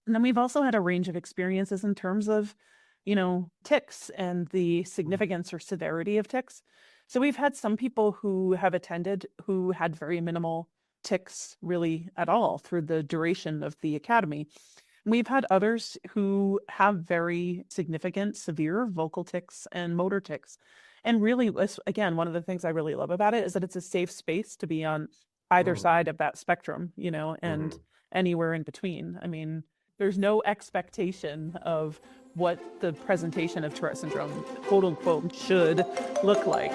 And then we've also had a range of experiences in terms of, tics and the significance or severity of tics. So we've had some people who have attended who had very minimal tics really at all through the duration of the academy. We've had others who have very significant, severe vocal tics and motor tics. And really, again, one of the things I really love about it is that it's a safe space to be on either Mm, side of that spectrum, and mhm. anywhere in between. I mean, there's no expectation of what the presentation of Tourette syndrome, quote unquote, should look like.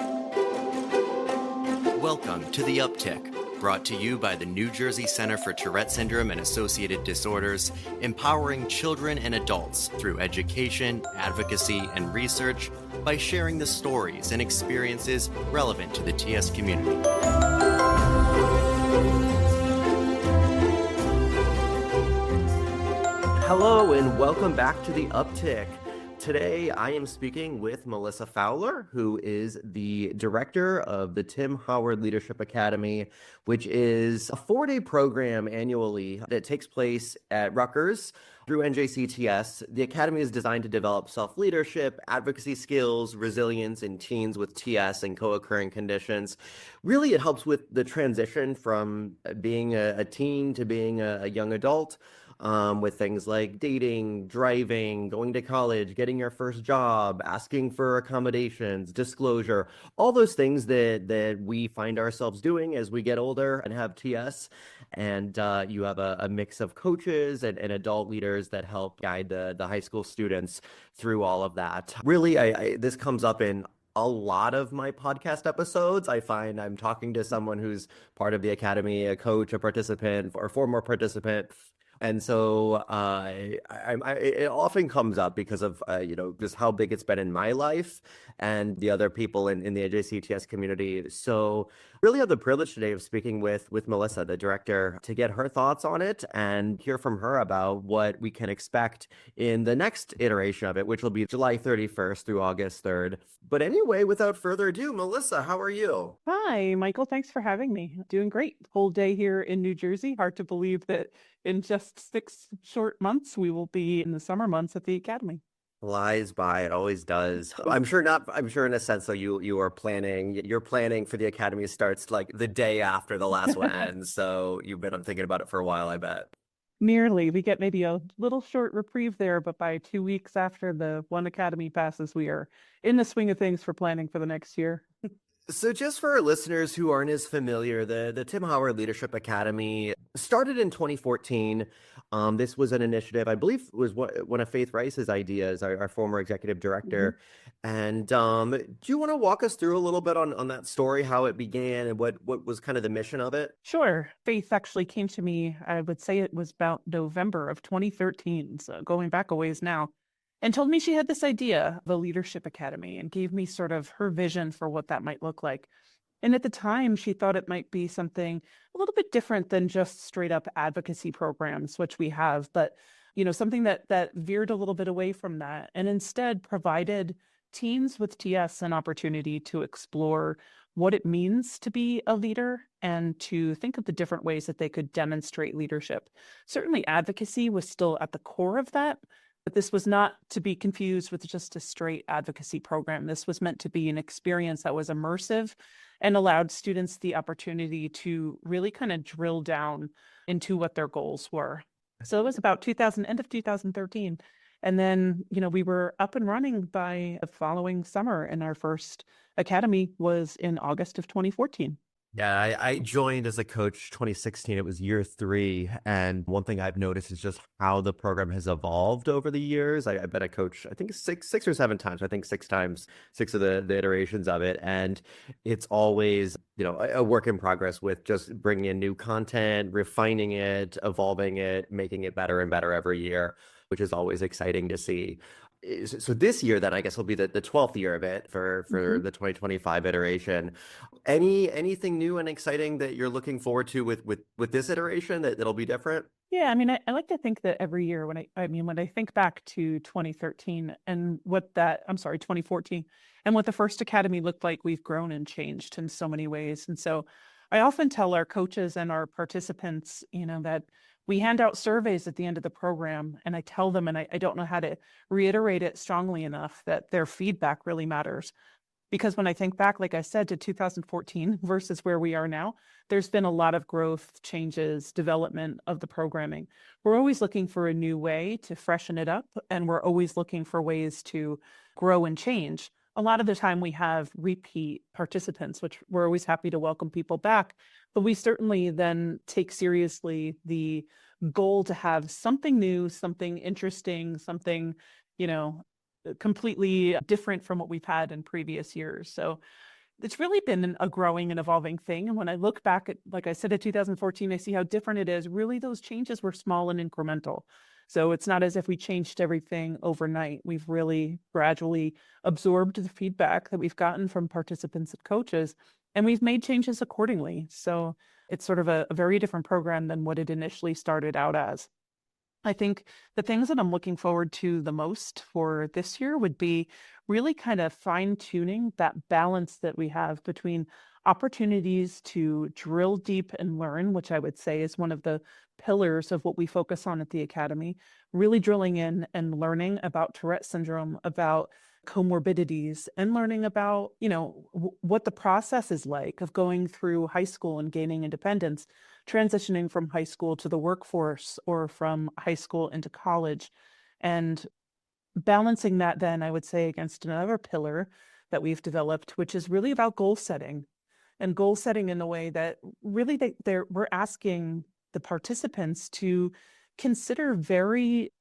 Welcome to The Uptick, brought to you by the New Jersey Center for Tourette Syndrome and Associated Disorders, empowering children and adults through education, advocacy, and research by sharing the stories and experiences relevant to the TS community. Hello and welcome back to The Uptick. Today I am speaking with Melissa Fowler, who is the director of the Tim Howard Leadership Academy, which is a 4-day program annually that takes place at Rutgers through NJCTS. The academy is designed to develop self-leadership, advocacy skills, resilience in teens with TS and co-occurring conditions. Really, it helps with the transition from being a teen to being a young adult. With things like dating, driving, going to college, getting your first job, asking for accommodations, disclosure, all those things that we find ourselves doing as we get older and have TS. And you have a mix of coaches and adult leaders that help guide the high school students through all of that. Really, this comes up in a lot of my podcast episodes. I find I'm talking to someone who's part of the academy, a coach, a participant, or former participant. And so it often comes up because of, just how big it's been in my life and the other people in the NJCTS community. So really have the privilege today of speaking with Melissa, the director, to get her thoughts on it and hear from her about what we can expect in the next iteration of it, which will be July 31st through August 3rd. But anyway, without further ado, Melissa, how are you? Hi, Michael. Thanks for having me. Doing great. Whole day here in New Jersey. Hard to believe that in just 6 short months, we will be in the summer months at the Academy. Flies by, it always does. I'm sure not, I'm sure in a sense, though, you're planning for the academy starts like the day after the last one ends. So you've been thinking about it for a while, I bet. Nearly. We get maybe a little short reprieve there, but by 2 weeks after the one Academy passes, we are in the swing of things for planning for the next year. So just for our listeners who aren't as familiar, the Tim Howard Leadership Academy started in 2014. This was an initiative, I believe, was one of Faith Rice's ideas, our former executive Mhm. director. And do you want to walk us through a little bit on that story, how it began and what was kind of the mission of it? Sure. Faith actually came to me, I would say it was about November of 2013, so going back a ways now, and told me she had this idea of a leadership academy and gave me sort of her vision for what that might look like. And at the time, she thought it might be something a little bit different than just straight up advocacy programs, which we have, but something that veered a little bit away from that and instead provided teens with TS an opportunity to explore what it means to be a leader and to think of the different ways that they could demonstrate leadership. Certainly, advocacy was still at the core of that, but this was not to be confused with just a straight advocacy program. This was meant to be an experience that was immersive and allowed students the opportunity to really kind of drill down into what their goals were. So it was about end of 2013. And then, we were up and running by the following summer, and our first academy was in August of 2014. Yeah, I joined as a coach 2016. It was year 3. And one thing I've noticed is just how the program has evolved over the years. I've been a coach, I think six or seven times. I think 6 times, 6 of the iterations of it. And it's always, a work in progress with just bringing in new content, refining it, evolving it, making it better and better every year, which is always exciting to see. So this year, then I guess will be the 12th year of it for Mhm. the 2025 iteration. Anything new and exciting that you're looking forward to with this iteration that'll be different? Yeah, I mean, I like to think that every year when I think back to 2013 and 2014, and what the first academy looked like, we've grown and changed in so many ways. And so I often tell our coaches and our participants, that We hand out surveys at the end of the program, and I tell them, and I don't know how to reiterate it strongly enough, that their feedback really matters. Because when I think back, like I said, to 2014 versus where we are now, there's been a lot of growth, changes, development of the programming. We're always looking for a new way to freshen it up, and we're always looking for ways to grow and change. A lot of the time we have repeat participants, which we're always happy to welcome people back, but we certainly then take seriously the goal to have something new, something interesting, something, you know, completely different from what we've had in previous years. So it's really been a growing and evolving thing. And when I look back at, like I said, at 2014, I see how different it is. Really, those changes were small and incremental. So it's not as if we changed everything overnight. We've really gradually absorbed the feedback that we've gotten from participants and coaches, and we've made changes accordingly. So it's sort of a very different program than what it initially started out as. I think the things that I'm looking forward to the most for this year would be really kind of fine-tuning that balance that we have between opportunities to drill deep and learn, which I would say is one of the pillars of what we focus on at the Academy, really drilling in and learning about Tourette syndrome, about comorbidities, and learning about, what the process is like of going through high school and gaining independence, transitioning from high school to the workforce or from high school into college, and balancing that then, I would say, against another pillar that we've developed, which is really about goal setting, and goal setting in the way that really we're asking the participants to consider very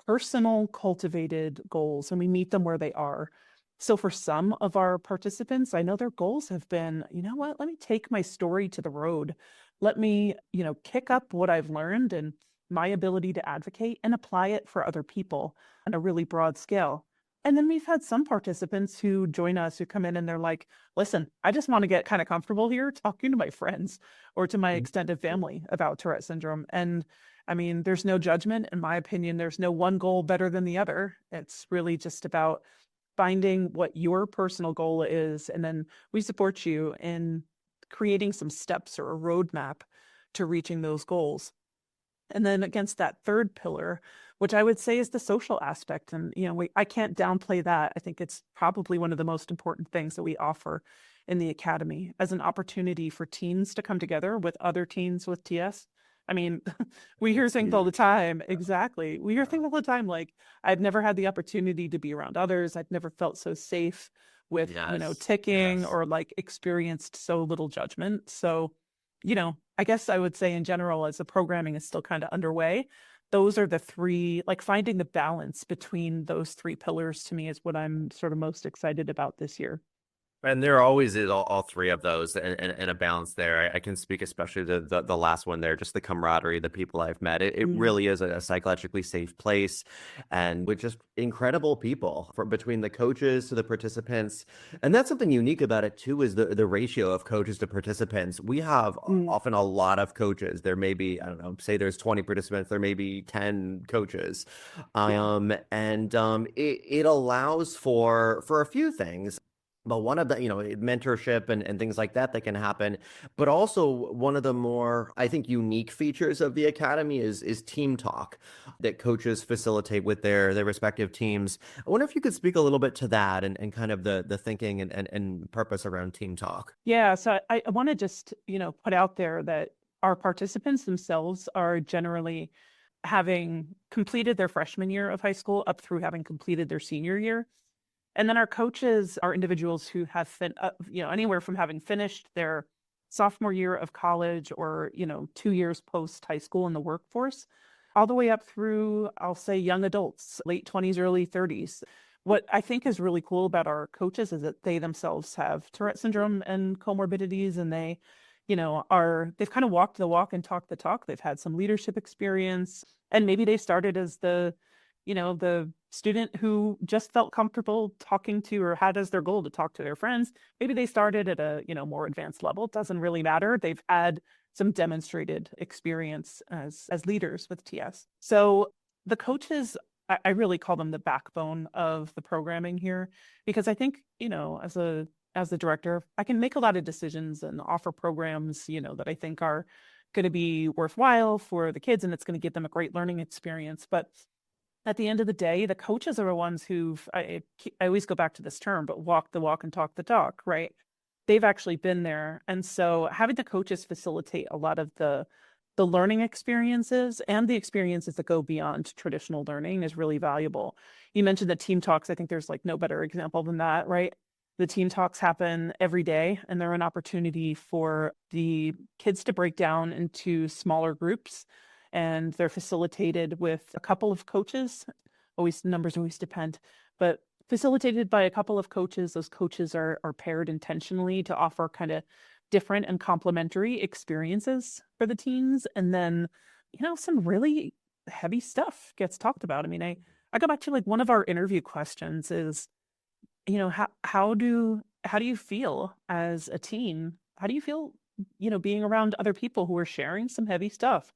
personal, cultivated goals, and we meet them where they are. So for some of our participants, I know their goals have been, you know what, let me take my story to the road. Let me, kick up what I've learned and my ability to advocate and apply it for other people on a really broad scale. And then we've had some participants who join us who come in and they're like, listen, I just want to get kind of comfortable here talking to my friends or to my extended family about Tourette syndrome. And I mean, there's no judgment. In my opinion, there's no one goal better than the other. It's really just about finding what your personal goal is. And then we support you in creating some steps or a roadmap to reaching those goals. And then against that third pillar, which I would say is the social aspect. And, I can't downplay that. I think it's probably one of the most important things that we offer in the Academy as an opportunity for teens to come together with other teens with TS. I mean, we hear things all the time. Exactly. We hear things all the time. Like, I've never had the opportunity to be around others. I've never felt so safe with, ticking or like experienced so little judgment. So, I guess I would say in general, as the programming is still kind of underway, those are the three, like finding the balance between those three pillars to me is what I'm sort of most excited about this year. And there always is all three of those and a balance there. I can speak especially to the last one there, just the camaraderie, the people I've met. It really is a psychologically safe place, and with just incredible people between the coaches to the participants. And that's something unique about it too, is the ratio of coaches to participants. We have often a lot of coaches. There may be, I don't know, say there's 20 participants, there may be 10 coaches. It allows for a few things. But one of the, mentorship and things like that can happen. But also one of the more, I think, unique features of the Academy is team talk that coaches facilitate with their respective teams. I wonder if you could speak a little bit to that and kind of the thinking and purpose around team talk. Yeah, so I want to just, put out there that our participants themselves are generally having completed their freshman year of high school up through having completed their senior year. And then our coaches are individuals who have anywhere from having finished their sophomore year of college or, 2 years post high school in the workforce, all the way up through, I'll say, young adults, late 20s, early 30s. What I think is really cool about our coaches is that they themselves have Tourette syndrome and comorbidities, and they, they've kind of walked the walk and talked the talk. They've had some leadership experience, and maybe they started as the student who just felt comfortable talking to or had as their goal to talk to their friends. Maybe they started at a, more advanced level. It doesn't really matter. They've had some demonstrated experience as leaders with TS. So the coaches, I really call them the backbone of the programming here, because I think, as the director, I can make a lot of decisions and offer programs, that I think are going to be worthwhile for the kids and it's going to give them a great learning experience. But at the end of the day, the coaches are the ones I always go back to this term, but walk the walk and talk the talk, right? They've actually been there. And so having the coaches facilitate a lot of the learning experiences and the experiences that go beyond traditional learning is really valuable. You mentioned the team talks. I think there's like no better example than that, right? The team talks happen every day, and they're an opportunity for the kids to break down into smaller groups, and they're facilitated with a couple of coaches. Numbers always depend, but facilitated by a couple of coaches. Those coaches are paired intentionally to offer kind of different and complementary experiences for the teens. And then, some really heavy stuff gets talked about. I mean, I go back to like one of our interview questions is, how do you feel as a teen? How do you feel, being around other people who are sharing some heavy stuff?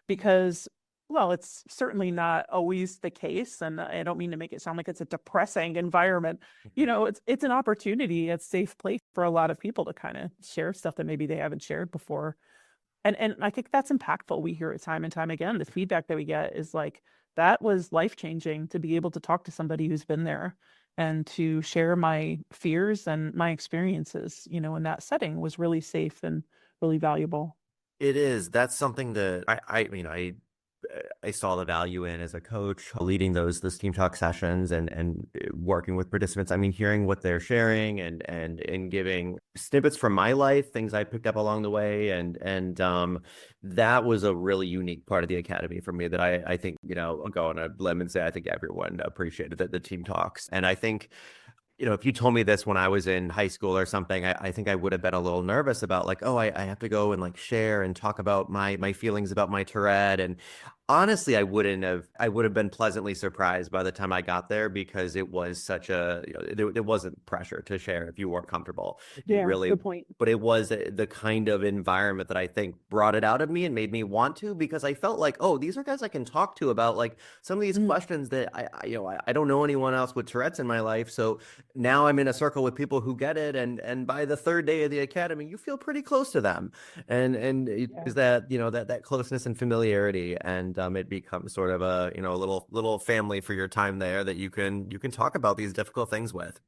Because, well, it's certainly not always the case. And I don't mean to make it sound like it's a depressing environment. It's an opportunity, a safe place for a lot of people to kind of share stuff that maybe they haven't shared before. And I think that's impactful. We hear it time and time again. The feedback that we get is like, that was life-changing to be able to talk to somebody who's been there and to share my fears and my experiences, in that setting was really safe and really valuable. It is. That's something that I saw the value in as a coach, leading those team talk sessions and working with participants. I mean, hearing what they're sharing and giving snippets from my life, things I picked up along the way, and that was a really unique part of the academy for me that I think, I'll go on a limb and say I think everyone appreciated the team talks. And I think, if you told me this when I was in high school or something, I think I would have been a little nervous about like, oh, I have to go and like share and talk about my feelings about my Tourette. And honestly, I would have been pleasantly surprised by the time I got there, because it was such there wasn't pressure to share if you weren't comfortable. Yeah, Really, good point. but it was the kind of environment that I think brought it out of me and made me want to, because I felt like, oh, these are guys I can talk to about like some of these questions that I don't know anyone else with Tourette's in my life. So now I'm in a circle with people who get it, and by the third day of the academy, you feel pretty close to them, and is that that closeness and familiarity, and it becomes sort of a little family for your time there that you can talk about these difficult things with.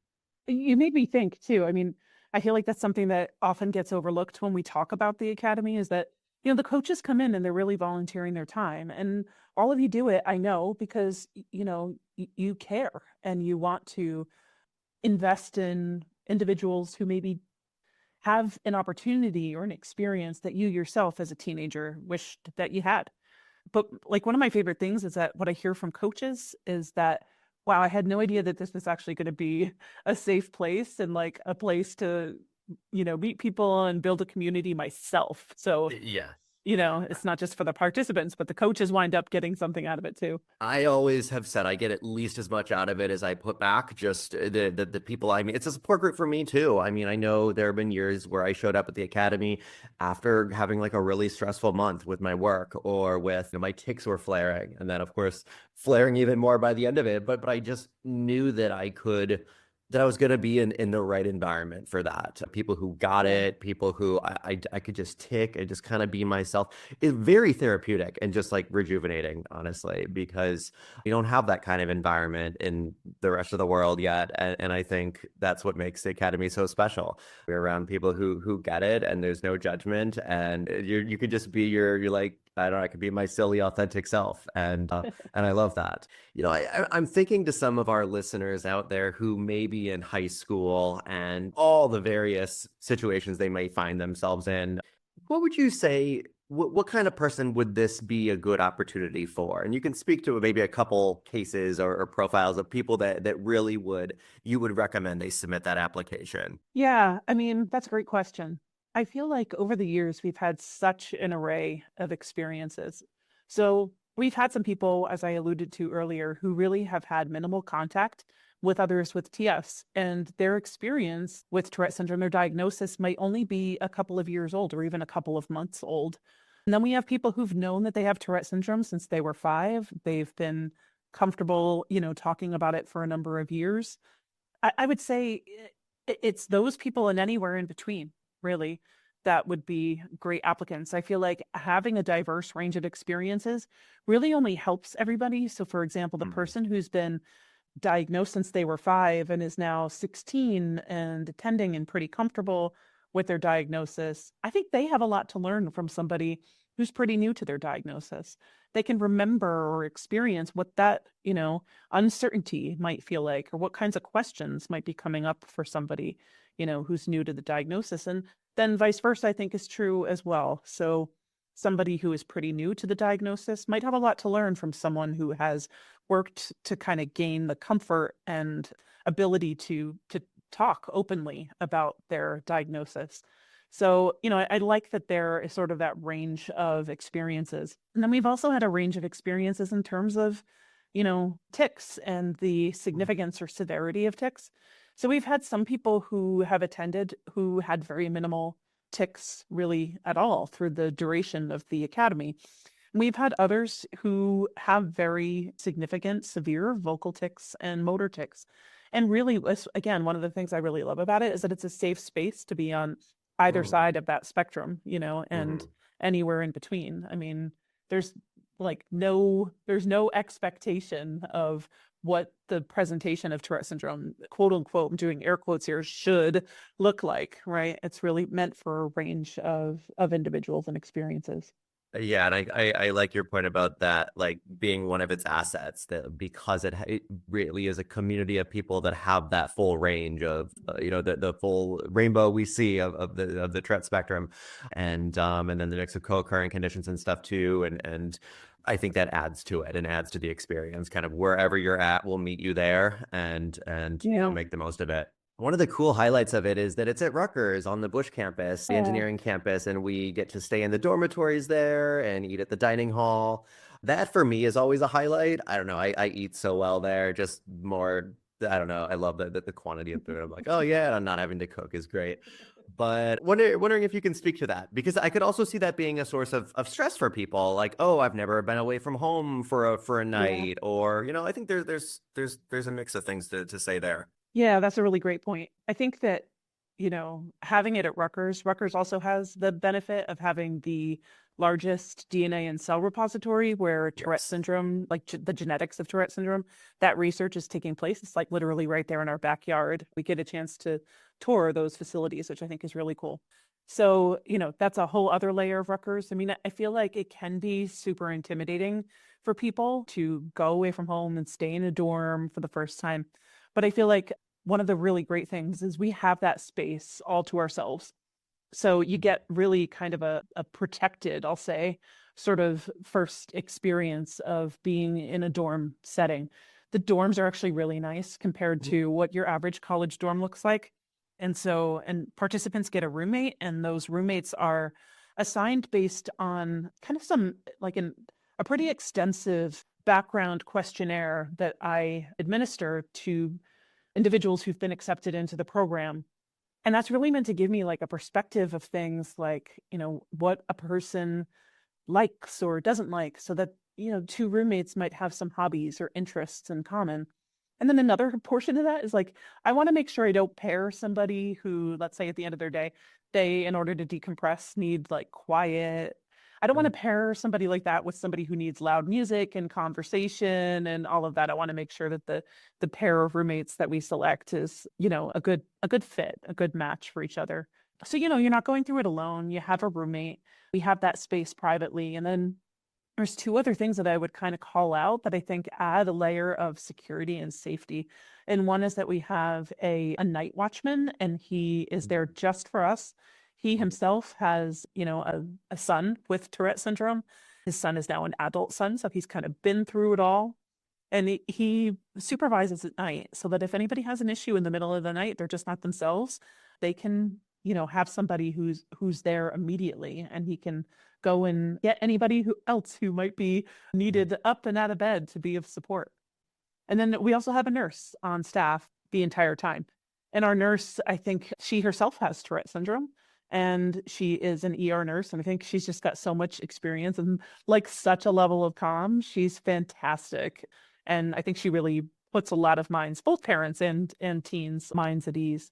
You made me think too. I mean, I feel like that's something that often gets overlooked when we talk about the academy is that, the coaches come in and they're really volunteering their time. And all of you do it, I know, because, you care and you want to invest in individuals who maybe have an opportunity or an experience that you yourself as a teenager wished that you had. But like one of my favorite things is that what I hear from coaches is that, wow, I had no idea that this was actually going to be a safe place and like a place to, meet people and build a community myself. So, Yeah. It's not just for the participants, but the coaches wind up getting something out of it too. I always have said I get at least as much out of it as I put back. Just the people I mean, it's a support group for me too. I mean, I know there have been years where I showed up at the academy after having like a really stressful month with my work or with my tics were flaring, and then of course flaring even more by the end of it. But I just knew that I was going to be in the right environment for that. People who got it, people who I could just tick and just kind of be myself. It's very therapeutic and just like rejuvenating, honestly, because you don't have that kind of environment in the rest of the world yet. And I think that's what makes the academy so special. We're around people who get it, and there's no judgment, and you could just be you're like, I don't know, I could be my silly, authentic self. And I love that. I'm thinking to some of our listeners out there who may be in high school and all the various situations they may find themselves in. What would you say, what kind of person would this be a good opportunity for? And you can speak to maybe a couple cases or profiles of people that really you would recommend they submit that application. Yeah, I mean, that's a great question. I feel like over the years, we've had such an array of experiences. So we've had some people, as I alluded to earlier, who really have had minimal contact with others with TS, and their experience with Tourette syndrome, their diagnosis might only be a couple of years old or even a couple of months old. And then we have people who've known that they have Tourette syndrome since they were 5. They've been comfortable, talking about it for a number of years. I would say it's those people and anywhere in between, really, that would be great applicants. I feel like having a diverse range of experiences really only helps everybody. So for example, the person who's been diagnosed since they were 5 and is now 16 and attending and pretty comfortable with their diagnosis, I think they have a lot to learn from somebody who's pretty new to their diagnosis. They can remember or experience what that, uncertainty might feel like, or what kinds of questions might be coming up for somebody, who's new to the diagnosis. And then vice versa, I think, is true as well. So somebody who is pretty new to the diagnosis might have a lot to learn from someone who has worked to kind of gain the comfort and ability to talk openly about their diagnosis. So, I like that there is sort of that range of experiences. And then we've also had a range of experiences in terms of, tics and the significance or severity of tics. So we've had some people who have attended who had very minimal tics really at all through the duration of the academy. We've had others who have very significant, severe vocal tics and motor tics. And really, again, one of the things I really love about it is that it's a safe space to be on either side of that spectrum, and anywhere in between. I mean, there's there's no expectation of what the presentation of Tourette syndrome, quote unquote, I'm doing air quotes here, should look like, right? It's really meant for a range of individuals and experiences. Yeah, and I like your point about that, like being one of its assets, that because it really is a community of people that have that full range of the full rainbow we see of the Tourette spectrum, and then the mix of co-occurring conditions and stuff too, and I think that adds to it and adds to the experience. Kind of wherever you're at, we'll meet you there, and make the most of it. One of the cool highlights of it is that it's at Rutgers on the Bush campus, the engineering campus, and we get to stay in the dormitories there and eat at the dining hall. That for me is always a highlight. I don't know. I eat so well there, just more, I don't know. I love the quantity of food. I'm like, oh yeah, not having to cook is great. But wondering if you can speak to that, because I could also see that being a source of stress for people. Like, oh, I've never been away from home for a night, or I think there's a mix of things to say there. Yeah, that's a really great point. I think that, having it at Rutgers also has the benefit of having the largest DNA and cell repository where Tourette syndrome, like the genetics of Tourette syndrome, that research is taking place. It's like literally right there in our backyard. We get a chance to tour those facilities, which I think is really cool. So, that's a whole other layer of Rutgers. I mean, I feel like it can be super intimidating for people to go away from home and stay in a dorm for the first time. But I feel like one of the really great things is we have that space all to ourselves. So you get really kind of a protected, I'll say, sort of first experience of being in a dorm setting. The dorms are actually really nice compared to what your average college dorm looks like. And participants get a roommate, and those roommates are assigned based on kind of some, like a pretty extensive background questionnaire that I administer to individuals who've been accepted into the program. And that's really meant to give me like a perspective of things like, what a person likes or doesn't like, so that, two roommates might have some hobbies or interests in common. And then another portion of that is like, I want to make sure I don't pair somebody who, let's say at the end of their day, they, in order to decompress, need like quiet. I don't want to pair somebody like that with somebody who needs loud music and conversation and all of that. I want to make sure that the pair of roommates that we select is, a good fit, a good match for each other. So, you're not going through it alone. You have a roommate. We have that space privately. And then there's two other things that I would kind of call out that I think add a layer of security and safety. And one is that we have a night watchman, and he is there just for us. He himself has, a son with Tourette syndrome. His son is now an adult son, so he's kind of been through it all. And he supervises at night so that if anybody has an issue in the middle of the night, they're just not themselves. They can, have somebody who's there immediately, and he can go and get anybody else who might be needed up and out of bed to be of support. And then we also have a nurse on staff the entire time. And our nurse, I think she herself has Tourette syndrome, and she is an ER nurse. And I think she's just got so much experience and like such a level of calm. She's fantastic. And I think she really puts a lot of minds, both parents and teens' minds at ease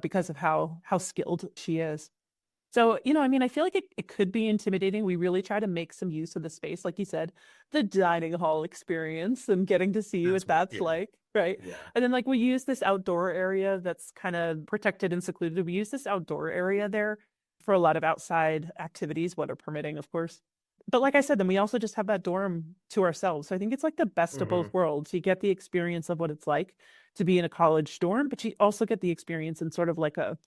because of how skilled she is. So, I mean, I feel like it could be intimidating. We really try to make some use of the space, like you said, the dining hall experience and getting to see That's what what, that's yeah, like, right? yeah. And then, like, we use this outdoor area that's kind of protected and secluded. We use this outdoor area there for a lot of outside activities, weather permitting, of course. But like I said, then we also just have that dorm to ourselves. So I think it's like the best of Hmm. both worlds. You get the experience of what it's like to be in a college dorm, but you also get the experience in sort of like a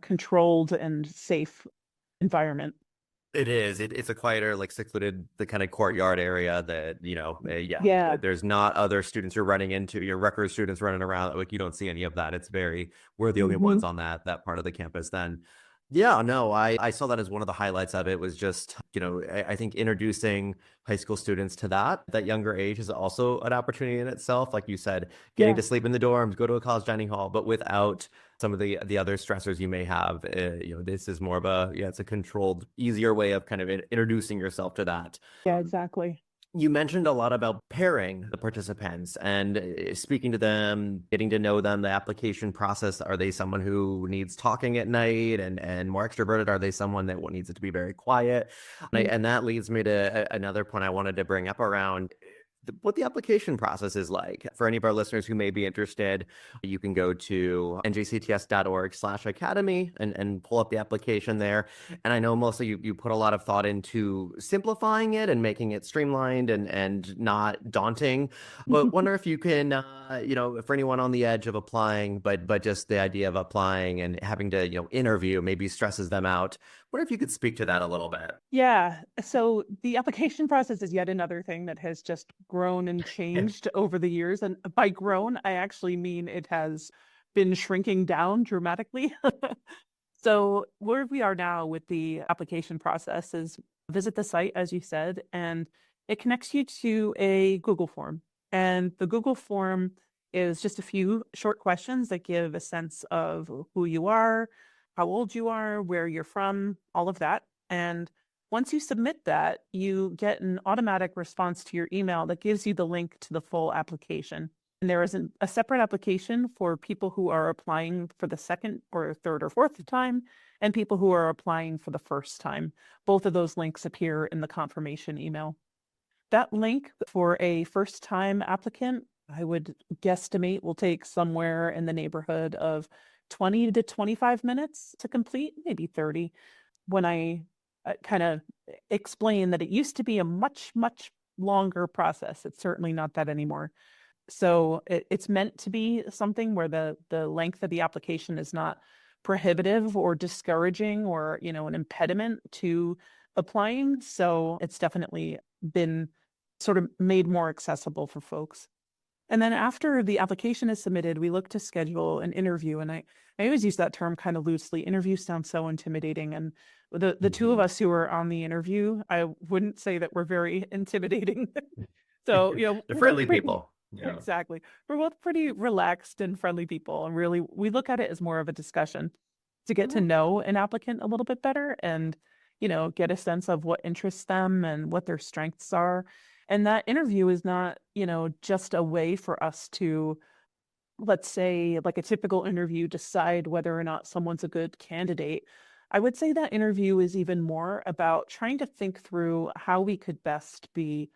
controlled and safe environment. It is. It's a quieter, like secluded, the kind of courtyard area that, yeah, Yeah. there's not other students you're running into, your Rutgers students running around. Like you don't see any of that. It's very, we're the only Hmm. ones on that part of the campus then. Yeah, no, I saw that as one of the highlights of it was just, I think introducing high school students to that younger age is also an opportunity in itself. Like you said, getting Yeah. to sleep in the dorms, go to a college dining hall, but without some of the other stressors you may have. This is more of it's a controlled, easier way of kind of introducing yourself to that. Yeah, exactly. You mentioned a lot about pairing the participants and speaking to them, getting to know them, the application process. Are they someone who needs talking at night and more extroverted? Are they someone that needs it to be very quiet? And that leads me to another point I wanted to bring up around what the application process is like. For any of our listeners who may be interested, you can go to njcts.org/academy and pull up the application there. And I know mostly you put a lot of thought into simplifying it and making it streamlined and not daunting. But wonder if you can, for anyone on the edge of applying, but just the idea of applying and having to, interview maybe stresses them out. Wonder if you could speak to that a little bit. Yeah. So the application process is yet another thing that has just grown and changed over the years. And by grown, I actually mean it has been shrinking down dramatically. So where we are now with the application process is visit the site, as you said, and it connects you to a Google form. And the Google form is just a few short questions that give a sense of who you are, how old you are, where you're from, all of that. And once you submit that, you get an automatic response to your email that gives you the link to the full application. And there is a separate application for people who are applying for the second or third or fourth time, and people who are applying for the first time. Both of those links appear in the confirmation email. That link for a first time applicant, I would guesstimate, will take somewhere in the neighborhood of 20 to 25 minutes to complete, maybe 30. When I kind of explain that it used to be a much, much longer process, it's certainly not that anymore. So it's meant to be something where the length of the application is not prohibitive or discouraging or, an impediment to applying. So it's definitely been sort of made more accessible for folks. And then after the application is submitted, we look to schedule an interview. And I always use that term kind of loosely. Interview sounds so intimidating. And the two of Mhm. us who are on the interview, I wouldn't say that we're very intimidating. So, The we're both friendly pretty, people. Yeah. exactly. We're both pretty relaxed and friendly people. And really, we look at it as more of a discussion to get to know an applicant a little bit better and, get a sense of what interests them and what their strengths are. And that interview is not, just a way for us to, let's say, like a typical interview, decide whether or not someone's a good candidate. I would say that interview is even more about trying to think through how we could best be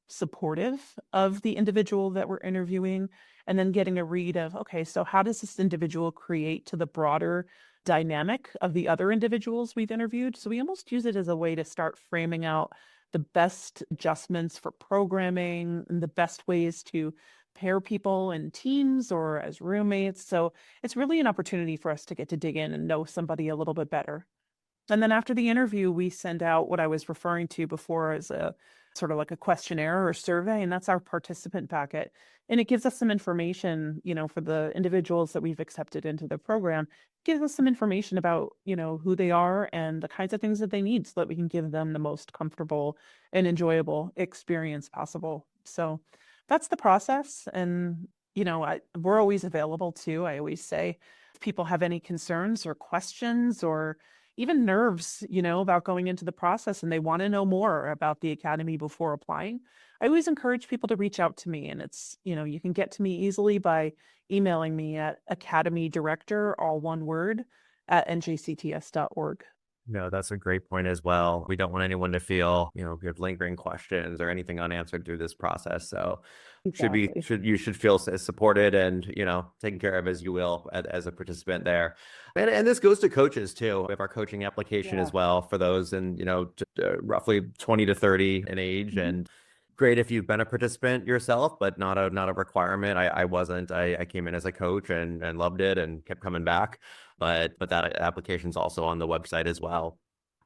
supportive of the individual that we're interviewing, and then getting a read of, okay, so how does this individual create to the broader dynamic of the other individuals we've interviewed? So we almost use it as a way to start framing out the best adjustments for programming and the best ways to pair people in teams or as roommates. So it's really an opportunity for us to get to dig in and know somebody a little bit better. And then after the interview, we send out what I was referring to before as a sort of like a questionnaire or survey, and that's our participant packet. And it gives us some information, for the individuals that we've accepted into the program, gives us some information about, who they are and the kinds of things that they need so that we can give them the most comfortable and enjoyable experience possible. So that's the process. And, we're always available too. I always say, if people have any concerns or questions or even nerves, about going into the process and they want to know more about the academy before applying, I always encourage people to reach out to me. And it's, you can get to me easily by emailing me at academydirector, all one word, at njcts.org. No, that's a great point as well. We don't want anyone to feel, we have lingering questions or anything unanswered through this process. So Exactly. you should feel supported and, taken care of as you will as a participant there. And this goes to coaches too. We have our coaching application Yeah. as well for those in, roughly 20 to 30 in age. Mhm. And great if you've been a participant yourself, but not a requirement. I wasn't. I came in as a coach and loved it and kept coming back. But that application's also on the website as well.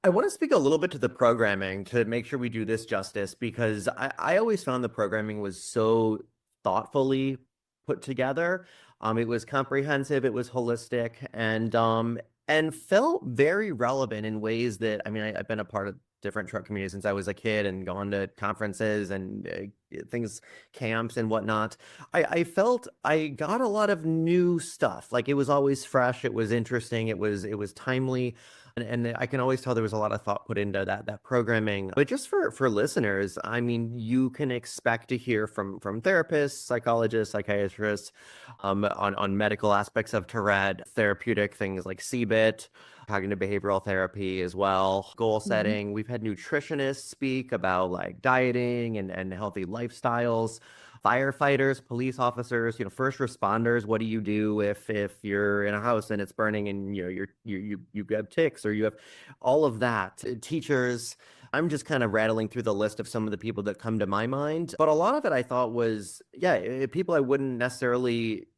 I want to speak a little bit to the programming to make sure we do this justice because I always found the programming was so thoughtfully put together. It was comprehensive, it was holistic, and felt very relevant in ways that I've been a part of different truck communities since I was a kid and gone to conferences and things, camps and whatnot. I felt I got a lot of new stuff. Like it was always fresh, it was interesting, it was timely. And I can always tell there was a lot of thought put into that programming. But just for listeners, you can expect to hear from therapists, psychologists, psychiatrists, on medical aspects of Tourette, therapeutic things like CBIT, cognitive behavioral therapy as well, goal Mhm. setting. We've had nutritionists speak about like dieting and healthy lifestyles. Firefighters, police officers, first responders. What do you do if you're in a house and it's burning and you have ticks or you have all of that? Teachers. I'm just kind of rattling through the list of some of the people that come to my mind, but a lot of it I thought was people I wouldn't necessarily.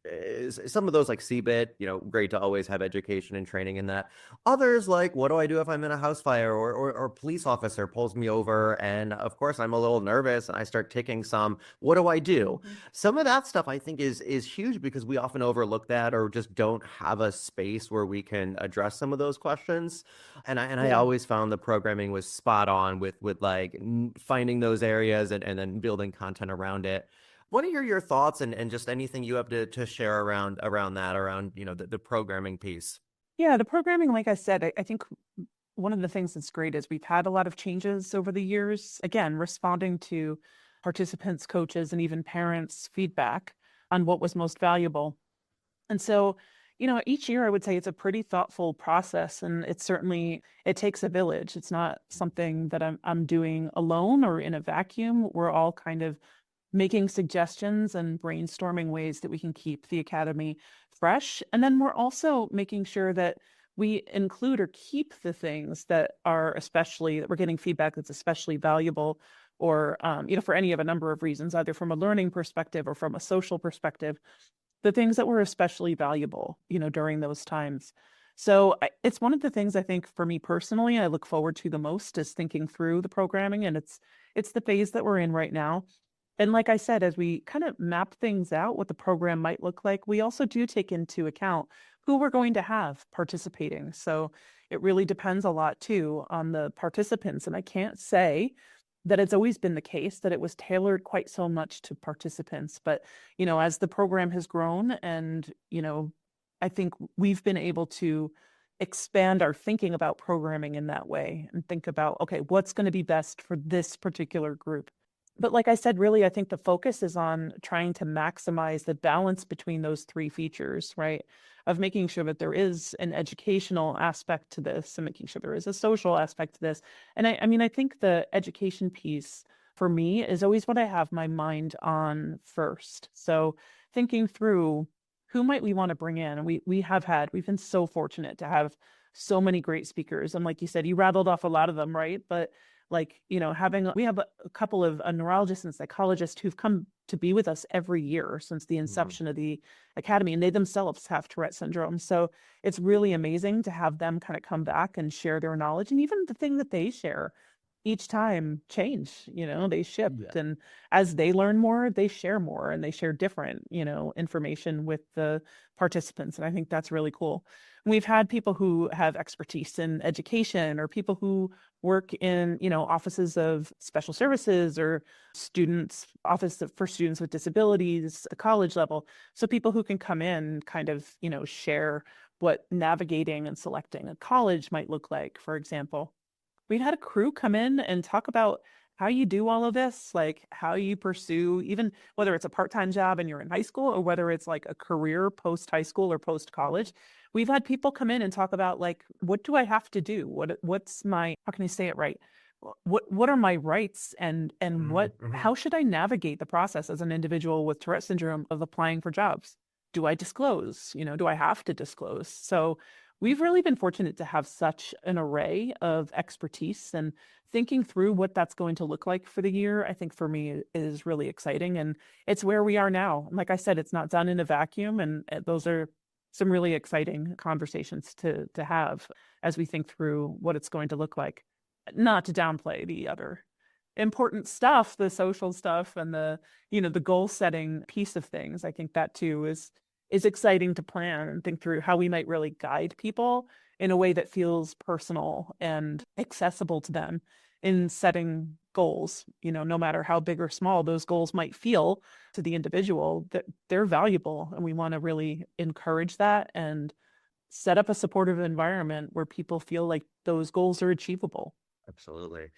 Some of those like CBIT, great to always have education and training in that. Others like, what do I do if I'm in a house fire or a police officer pulls me over and of course I'm a little nervous and I start ticking some. What do I do? Mhm. Some of that stuff I think is huge because we often overlook that or just don't have a space where we can address some of those questions. And I Yeah. always found the programming was spot on with like finding those areas and then building content around it. Want to hear your thoughts and just anything you have to share around that, around, the programming piece. Yeah, the programming, like I said, I think one of the things that's great is we've had a lot of changes over the years, again, responding to participants, coaches, and even parents' feedback on what was most valuable. And so, each year I would say it's a pretty thoughtful process and it takes a village. It's not something that I'm doing alone or in a vacuum. We're all kind of making suggestions and brainstorming ways that we can keep the academy fresh. And then we're also making sure that we include or keep the things that are especially that we're getting feedback that's especially valuable or for any of a number of reasons, either from a learning perspective or from a social perspective, the things that were especially valuable, during those times. So it's one of the things I think for me personally, I look forward to the most is thinking through the programming, and it's the phase that we're in right now. And like I said, as we kind of map things out, what the program might look like, we also do take into account who we're going to have participating. So it really depends a lot too on the participants. And I can't say that it's always been the case that it was tailored quite so much to participants. But, as the program has grown and, I think we've been able to expand our thinking about programming in that way and think about, okay, what's going to be best for this particular group. But like I said, really, I think the focus is on trying to maximize the balance between those three features, right? Of making sure that there is an educational aspect to this and making sure there is a social aspect to this. And I think the education piece for me is always what I have my mind on first. So thinking through who might we want to bring in? We've been so fortunate to have so many great speakers. And like you said, you rattled off a lot of them, right? But like, we have a couple of neurologists and psychologists who've come to be with us every year since the Mhm. inception of the academy, and they themselves have Tourette syndrome. So it's really amazing to have them kind of come back and share their knowledge. And even the thing that they share each time change, they Yeah. shift. And as they learn more, they share more and they share different, information with the participants. And I think that's really cool. We've had people who have expertise in education or people who work in, offices of special services or for students with disabilities, at the college level. So people who can come in kind of, share what navigating and selecting a college might look like, for example. We've had a crew come in and talk about how you do all of this, like how you pursue, even whether it's a part-time job and you're in high school or whether it's like a career post high school or post college. We've had people come in and talk about like, what do I have to do? What's my, how can I say it right? What are my rights and Mhm. how should I navigate the process as an individual with Tourette syndrome of applying for jobs? Do I disclose? Do I have to disclose? So we've really been fortunate to have such an array of expertise, and thinking through what that's going to look like for the year, I think for me is really exciting. And it's where we are now. And like I said, it's not done in a vacuum. And those are some really exciting conversations to have as we think through what it's going to look like. Not to downplay the other important stuff, the social stuff and the goal setting piece of things. I think that too is exciting to plan and think through how we might really guide people in a way that feels personal and accessible to them in setting goals. No matter how big or small those goals might feel to the individual, that they're valuable, and we want to really encourage that and set up a supportive environment where people feel like those goals are achievable. Absolutely.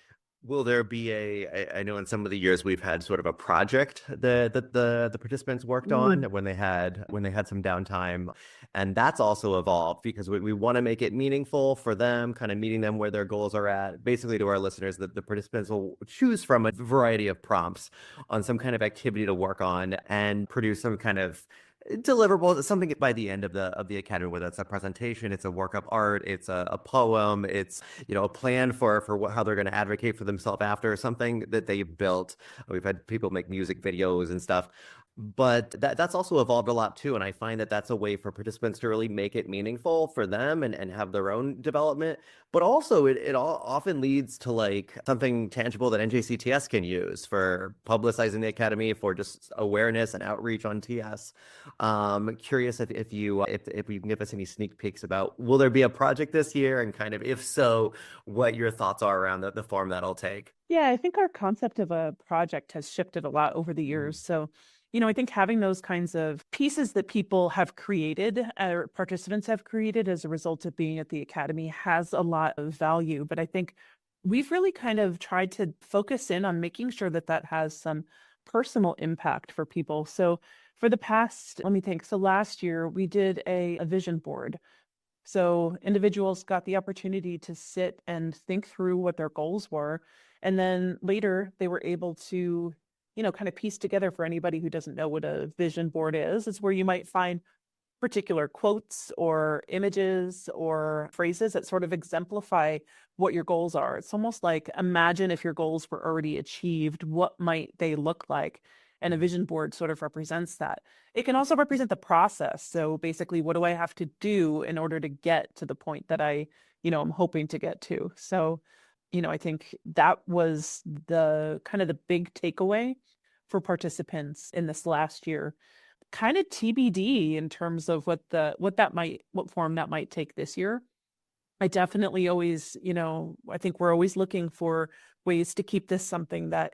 Will there be I know in some of the years we've had sort of a project that the participants worked on Mm. when they had some downtime, and that's also evolved because we want to make it meaningful for them, kind of meeting them where their goals are at. Basically, to our listeners, that the participants will choose from a variety of prompts on some kind of activity to work on and produce some kind of deliverable, something by the end of the academy, whether it's a presentation, it's a work of art, it's a poem, it's a plan for how they're going to advocate for themselves after, something that they've built. We've had people make music videos and stuff, but that's also evolved a lot too, and I find that that's a way for participants to really make it meaningful for them and have their own development. But also it all often leads to like something tangible that NJCTS can use for publicizing the academy, for just awareness and outreach on TS. Curious if you can give us any sneak peeks about, will there be a project this year, and kind of if so, what your thoughts are around the form that'll take. Yeah, I think our concept of a project has shifted a lot over the Mm. years. So, I think having those kinds of pieces that people have created or participants have created as a result of being at the academy has a lot of value. But I think we've really kind of tried to focus in on making sure that that has some personal impact for people. So, for the past, let me think. So, last year we did a vision board. So individuals got the opportunity to sit and think through what their goals were. And then later they were able to, kind of piece together, for anybody who doesn't know what a vision board is where you might find particular quotes or images or phrases that sort of exemplify what your goals are. It's almost like, imagine if your goals were already achieved, what might they look like? And a vision board sort of represents that. It can also represent the process. So basically, what do I have to do in order to get to the point that I'm hoping to get to? So, I think that was the kind of the big takeaway for participants in this last year. Kind of TBD in terms of what form that might take this year. I definitely always, I think we're always looking for ways to keep this something that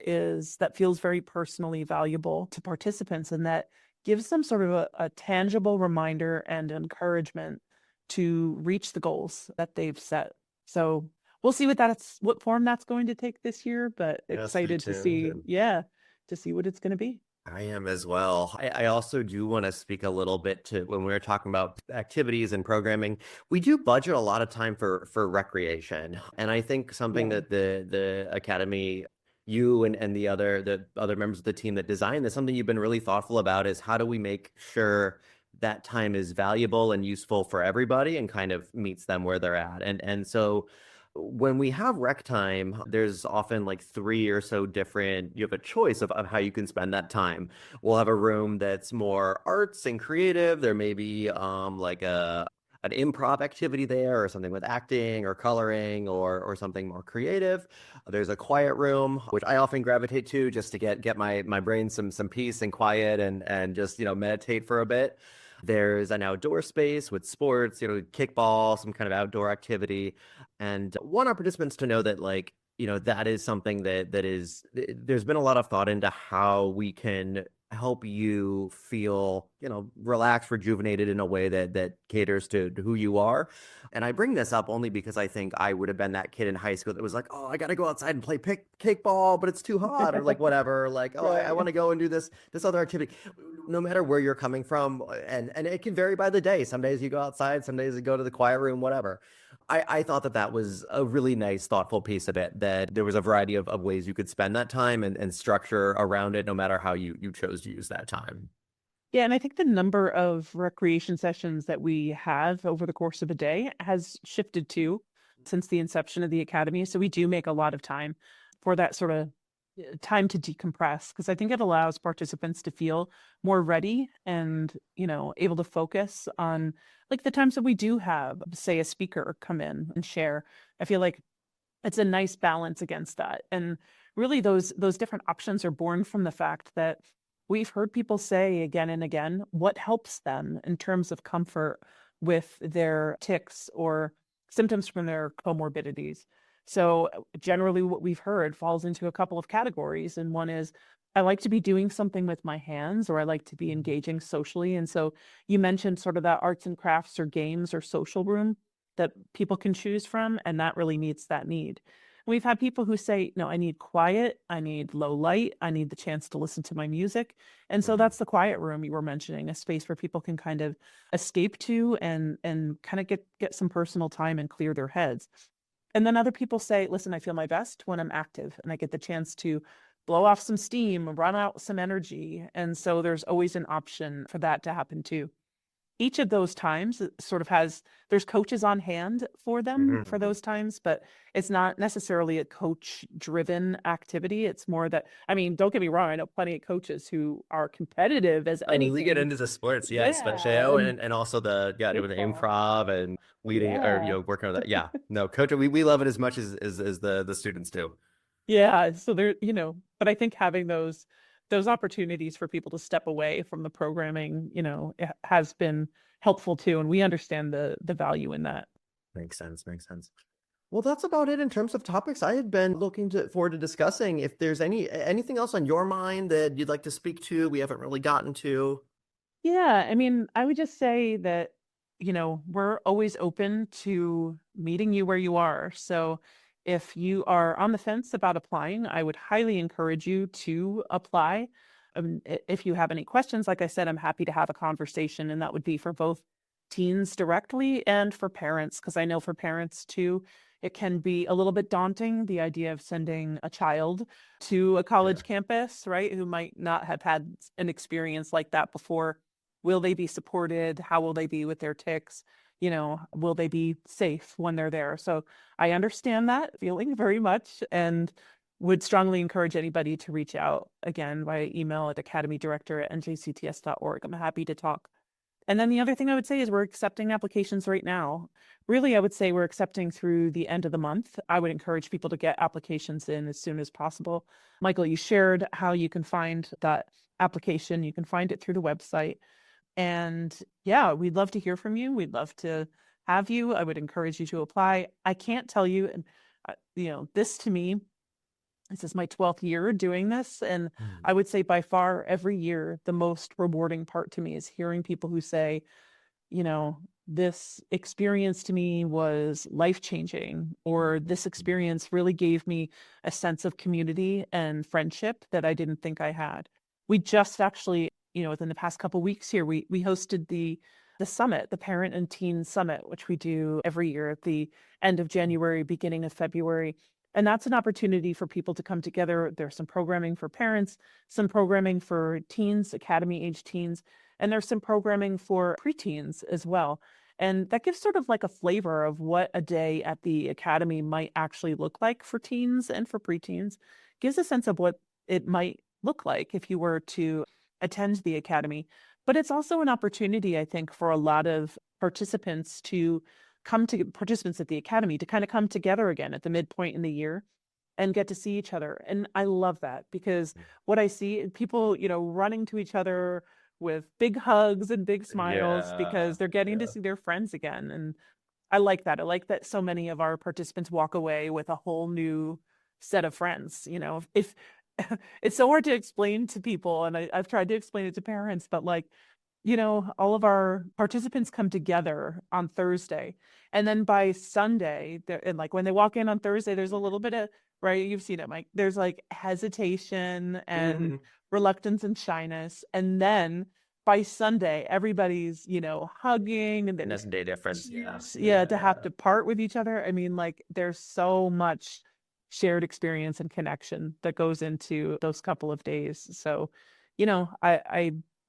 feels very personally valuable to participants, and that gives them sort of a tangible reminder and encouragement to reach the goals that they've set. So we'll see what form that's going to take this year, but Yeah, stay excited to tuned. see, yeah, to see what it's going to be. I am as well. I also do want to speak a little bit to when we were talking about activities and programming. We do budget a lot of time for recreation, and I think something Yeah. that the academy, you and the other members of the team that designed this, something you've been really thoughtful about is how do we make sure that time is valuable and useful for everybody and kind of meets them where they're at. And so when we have rec time, there's often like three or so different, you have a choice of how you can spend that time. We'll have a room that's more arts and creative. There may be like an improv activity there, or something with acting or coloring, or something more creative. There's a quiet room, which I often gravitate to just to get my brain some peace and quiet and just meditate for a bit. There's an outdoor space with sports, kickball, some kind of outdoor activity. And want our participants to know that, like, that is something that is, there's been a lot of thought into how we can help you feel, relaxed, rejuvenated in a way that caters to who you are. And I bring this up only because I think I would have been that kid in high school that was like, oh, I got to go outside and play kickball, but it's too hot, or like whatever. Like, oh, I Right. want to go and do this other activity. No matter where you're coming from, and it can vary by the day. Some days you go outside, some days you go to the choir room, whatever. I thought that was a really nice, thoughtful piece of it, that there was a variety of ways you could spend that time and structure around it, no matter how you chose to use that time. Yeah, and I think the number of recreation sessions that we have over the course of a day has shifted too since the inception of the academy. So we do make a lot of time for that sort of time to decompress, because I think it allows participants to feel more ready and, able to focus on like the times that we do have, say, a speaker come in and share. I feel like it's a nice balance against that. And really those different options are born from the fact that we've heard people say again and again what helps them in terms of comfort with their tics or symptoms from their comorbidities. So generally what we've heard falls into a couple of categories. And one is, I like to be doing something with my hands, or I like to be engaging socially. And so you mentioned sort of that arts and crafts or games or social room that people can choose from, and that really meets that need. We've had people who say, no, I need quiet, I need low light, I need the chance to listen to my music. And so Mhm. that's the quiet room you were mentioning, a space where people can kind of escape to and kind of get some personal time and clear their heads. And then other people say, listen, I feel my best when I'm active and I get the chance to blow off some steam, run out some energy. And so there's always an option for that to happen too. Each of those times sort of there's coaches on hand for them for Mhm. those times, but it's not necessarily a coach driven activity. It's more that, I mean, don't get me wrong, I know plenty of coaches who are competitive as And we get anything. into the sports, yeah, especially, Yeah. And and also with the kickball. improv and leading, or Yeah. working on that. Yeah, no, coach, we love it as much as the students do. Yeah. So there, but I think having those opportunities for people to step away from the programming, it has been helpful too. And we understand the value in that. Makes sense. Makes sense. Well, that's about it in terms of topics I had been looking forward to discussing. If there's anything else on your mind that you'd like to speak to, we haven't really gotten to. Yeah, I mean, I would just say that, we're always open to meeting you where you are. So if you are on the fence about applying, I would highly encourage you to apply. If you have any questions, like I said, I'm happy to have a conversation, and that would be for both teens directly and for parents, because I know for parents too, it can be a little bit daunting, the idea of sending a child to a college Sure. campus, right, who might not have had an experience like that before. Will they be supported? How will they be with their tics? Will they be safe when they're there? So I understand that feeling very much, and would strongly encourage anybody to reach out again via email at academydirector@njcts.org. I'm happy to talk. And then the other thing I would say is we're accepting applications right now. Really, I would say we're accepting through the end of the month. I would encourage people to get applications in as soon as possible. Michael, you shared how you can find that application. You can find it through the website. And yeah, we'd love to hear from you. We'd love to have you. I would encourage you to apply. I can't tell you, and this to me, this is my 12th year doing this. And Mm. I would say by far every year, the most rewarding part to me is hearing people who say, this experience to me was life changing, or this experience really gave me a sense of community and friendship that I didn't think I had. We just actually, within the past couple weeks here, we hosted the summit, the Parent and Teen Summit, which we do every year at the end of January, beginning of February. And that's an opportunity for people to come together. There's some programming for parents, some programming for teens, academy age teens, and there's some programming for preteens as well. And that gives sort of like a flavor of what a day at the academy might actually look like for teens and for preteens. Gives a sense of what it might look like if you were to attend the academy. But it's also an opportunity, I think, for a lot of participants at the academy to kind of come together again at the midpoint in the year and get to see each other. And I love that, because what I see people, running to each other with big hugs and big smiles Yeah. because they're getting to Yeah. see their friends again. And I like that. I like that so many of our participants walk away with a whole new set of friends. If it's so hard to explain to people, and I've tried to explain it to parents, but like, all of our participants come together on Thursday, and then by Sunday, and like when they walk in on Thursday, there's a little bit of, right, you've seen it, Mike. There's like hesitation and Mhm. reluctance and shyness, and then by Sunday, everybody's hugging, and then Night and day difference. Yeah. yeah, to have to part with each other. I mean, like there's so much shared experience and connection that goes into those couple of days. So,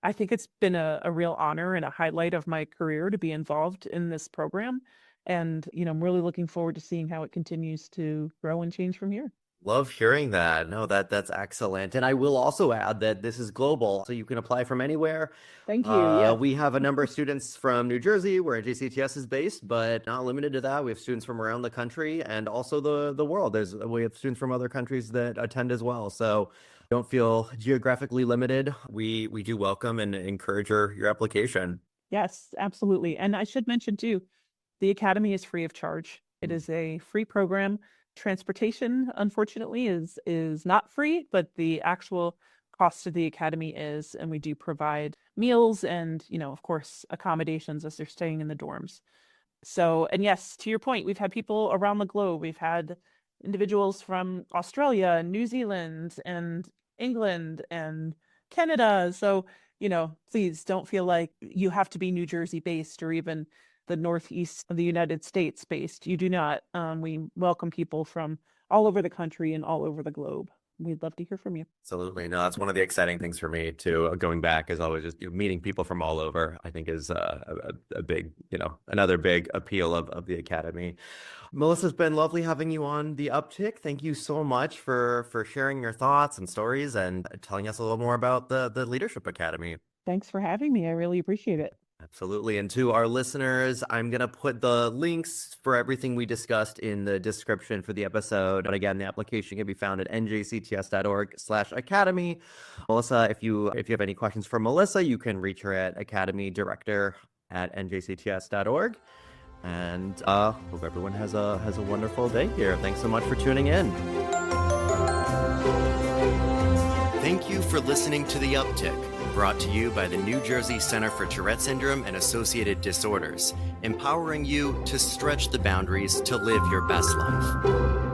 I think it's been a real honor and a highlight of my career to be involved in this program. And, I'm really looking forward to seeing how it continues to grow and change from here. Love hearing that. No, that's excellent. And I will also add that this is global, so you can apply from anywhere. Thank you. Yeah. We have a number of students from New Jersey, where NJCTS is based, but not limited to that. We have students from around the country and also the world. We have students from other countries that attend as well. So don't feel geographically limited. We do welcome and encourage your application. Yes, absolutely. And I should mention too, the Academy is free of charge. It is a free program. Transportation, unfortunately, is not free, but the actual cost of the Academy is, and we do provide meals and, of course, accommodations as they're staying in the dorms. So, and yes, to your point, we've had people around the globe. We've had individuals from Australia and New Zealand and England and Canada. So, please don't feel like you have to be New Jersey based or even the Northeast of the United States based. You do not. We welcome people from all over the country and all over the globe. We'd love to hear from you. Absolutely. No, that's one of the exciting things for me too. Going back is always just meeting people from all over, I think is a big, another big appeal of the Academy. Melissa, it's been lovely having you on The Uptick. Thank you so much for sharing your thoughts and stories and telling us a little more about the Leadership Academy. Thanks for having me. I really appreciate it. Absolutely. And to our listeners, I'm going to put the links for everything we discussed in the description for the episode. But again, the application can be found at njcts.org/academy. Melissa, if you have any questions for Melissa, you can reach her at academydirector@njcts.org. And hope everyone has a wonderful day here. Thanks so much for tuning in. Thank you for listening to The Uptick, brought to you by the New Jersey Center for Tourette Syndrome and Associated Disorders, empowering you to stretch the boundaries to live your best life.